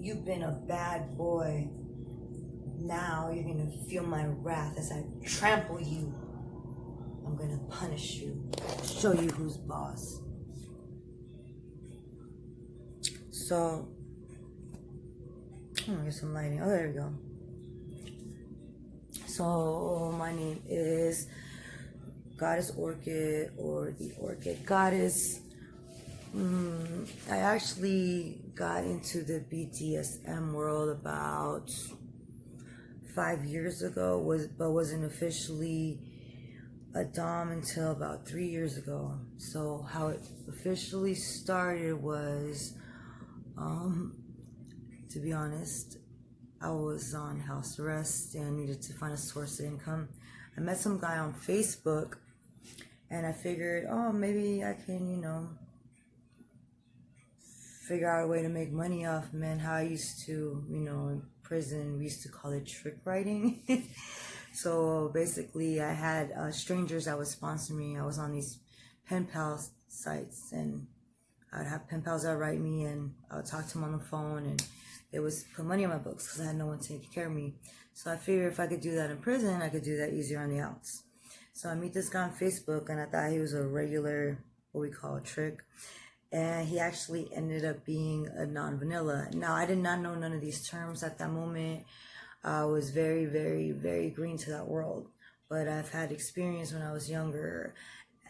you've been a bad boy. Now you're gonna feel my wrath as I trample you. I'm gonna punish you. Show you who's boss. So, I'm gonna get some lighting. Oh, there we go. So, my name is Goddess Orchid, or the Orchid Goddess. I actually got into the BDSM world about 5 years ago, but wasn't officially a dom until about 3 years ago. So how it officially started was, to be honest, I was on house arrest and needed to find a source of income. I met some guy on Facebook, and I figured, oh, maybe I can, figure out a way to make money off men. How I used to, in prison, we used to call it trick writing. So basically, I had strangers that would sponsor me. I was on these pen pal sites, and I'd have pen pals that write me, and I would talk to them on the phone, and they would put money in my books because I had no one taking care of me. So I figured if I could do that in prison, I could do that easier on the outs. So I meet this guy on Facebook, and I thought he was a regular, what we call a trick. And he actually ended up being a non-vanilla. Now, I did not know none of these terms at that moment. I was very, very, very green to that world. But I've had experience when I was younger,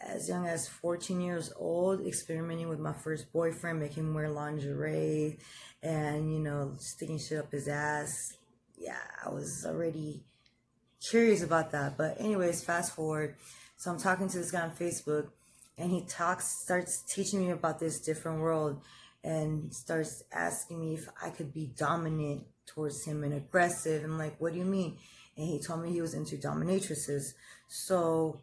as young as 14 years old, experimenting with my first boyfriend, making him wear lingerie and, sticking shit up his ass. Yeah, I was already curious about that. But anyways, fast forward. So I'm talking to this guy on Facebook, and he starts teaching me about this different world, and starts asking me if I could be dominant towards him and aggressive. And I'm like, what do you mean? And he told me he was into dominatrixes. So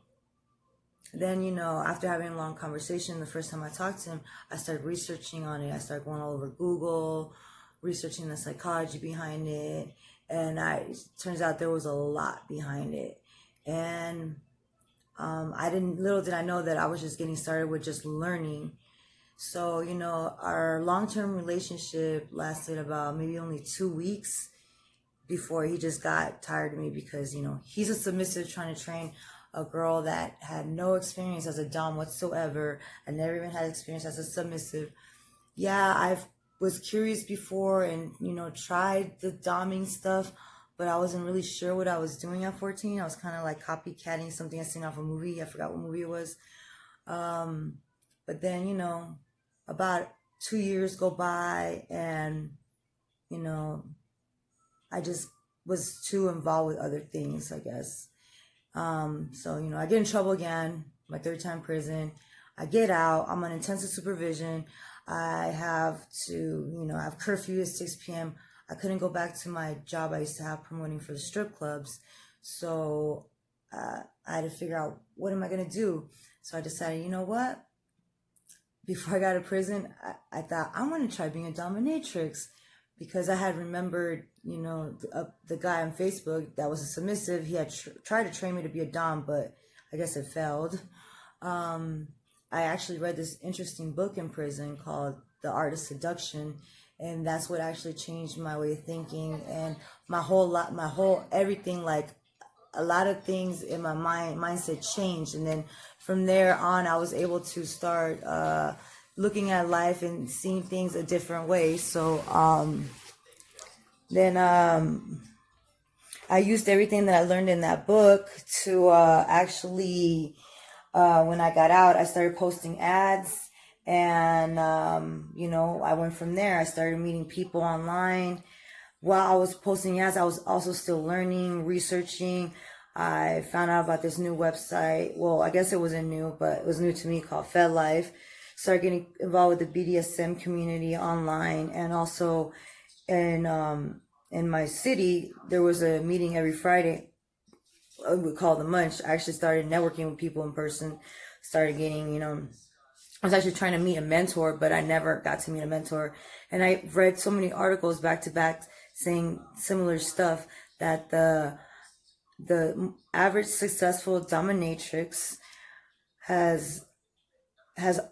then, after having a long conversation, the first time I talked to him, I started researching on it. I started going all over Google, researching the psychology behind it. And it turns out there was a lot behind it. And little did I know that I was just getting started with just learning. So, our long-term relationship lasted about maybe only 2 weeks before he just got tired of me because, he's a submissive trying to train a girl that had no experience as a dom whatsoever. I never even had experience as a submissive. Yeah, I was curious before and, tried the doming stuff, but I wasn't really sure what I was doing at 14. I was kind of like copycatting something I seen off a movie. I forgot what movie it was. But then, about 2 years go by, and, I just was too involved with other things, I guess. So, I get in trouble again, my third time in prison. I get out. I'm on intensive supervision. I have to, I have curfew at 6 p.m. I couldn't go back to my job I used to have promoting for the strip clubs. So I had to figure out, what am I going to do? So I decided, you know what? Before I got to prison, I thought, I want to try being a dominatrix, because I had remembered, the guy on Facebook that was a submissive. He had tried to train me to be a dom, but I guess it failed. I actually read this interesting book in prison called The Art of Seduction. And that's what actually changed my way of thinking and everything. Like, a lot of things in my mindset changed. And then from there on, I was able to start looking at life and seeing things a different way. So then I used everything that I learned in that book to actually, when I got out, I started posting ads. And, I went from there. I started meeting people online. While I was posting ads, I was also still learning, researching. I found out about this new website. Well, I guess it wasn't new, but it was new to me, called FedLife. Started getting involved with the BDSM community online. And also in my city, there was a meeting every Friday. We call it the Munch. I actually started networking with people in person. Started getting, I was actually trying to meet a mentor, but I never got to meet a mentor. And I read so many articles back to back saying similar stuff, that the average successful dominatrix has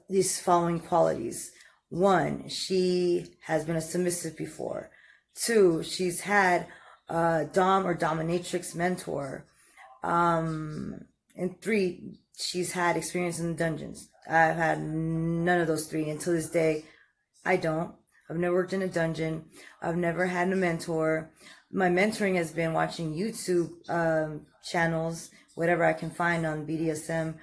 these following qualities. One, she has been a submissive before. 2, she's had a Dom or Dominatrix mentor. And 3, she's had experience in the dungeons. I've had none of those 3. Until this day, I don't. I've never worked in a dungeon. I've never had a mentor. My mentoring has been watching YouTube channels, whatever I can find on BDSM.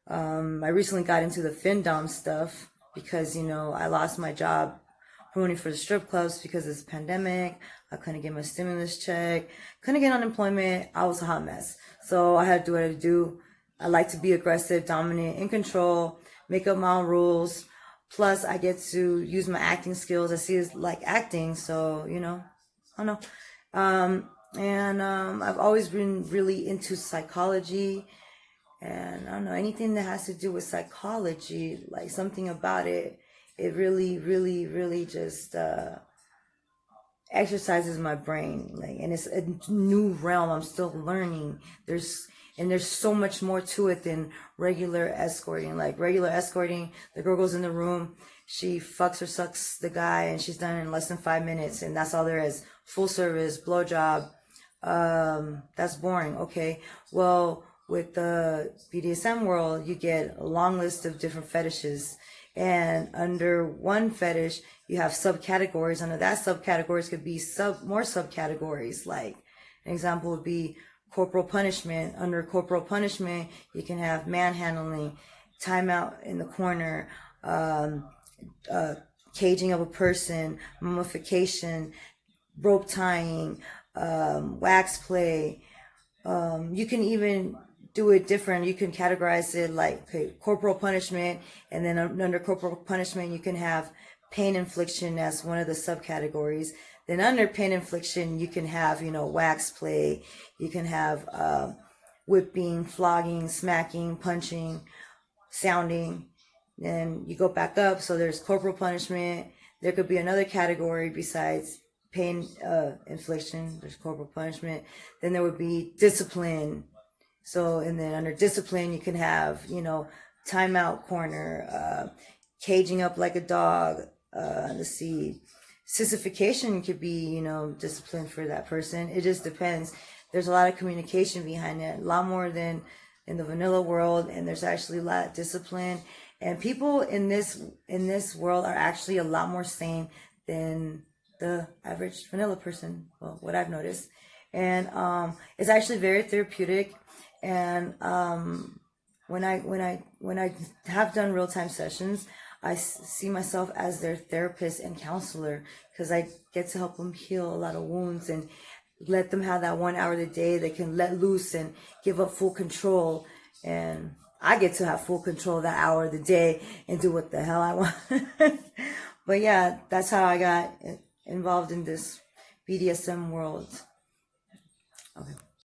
I recently got into the Findom stuff because, I lost my job promoting for the strip clubs because of this pandemic. I couldn't get my stimulus check, couldn't get unemployment. I was a hot mess. So I had to do what I had to do. I like to be aggressive, dominant, in control, make up my own rules. Plus, I get to use my acting skills. I see it's like acting, so, I don't know. I've always been really into psychology. And I don't know, anything that has to do with psychology, like something about it, it really, really, really just exercises my brain. And it's a new realm. I'm still learning. There's so much more to it than regular escorting. Like regular escorting, the girl goes in the room, she fucks or sucks the guy, and she's done in less than 5 minutes, and that's all there is. Full service, blowjob. That's boring. Okay, well, with the BDSM world, you get a long list of different fetishes, and under one fetish, you have subcategories. Under that subcategories could be more subcategories. Like an example would be corporal punishment. Under corporal punishment, you can have manhandling, timeout in the corner, caging of a person, mummification, rope tying, wax play. You can even do it different. You can categorize it like corporal punishment, and then under corporal punishment, you can have pain infliction as one of the subcategories. Then under pain infliction, you can have, wax play. You can have whipping, flogging, smacking, punching, sounding. Then you go back up. So there's corporal punishment. There could be another category besides pain infliction. There's corporal punishment. Then there would be discipline. So, and then under discipline, you can have, timeout corner, caging up like a dog. Let's see, sissification could be, discipline for that person. It just depends. There's a lot of communication behind it, a lot more than in the vanilla world, and there's actually a lot of discipline. And people in this world are actually a lot more sane than the average vanilla person. Well, what I've noticed, and it's actually very therapeutic. And when I have done real-time sessions, I see myself as their therapist and counselor, because I get to help them heal a lot of wounds and let them have that 1 hour of the day they can let loose and give up full control. And I get to have full control of that hour of the day and do what the hell I want. But yeah, that's how I got involved in this BDSM world. Okay.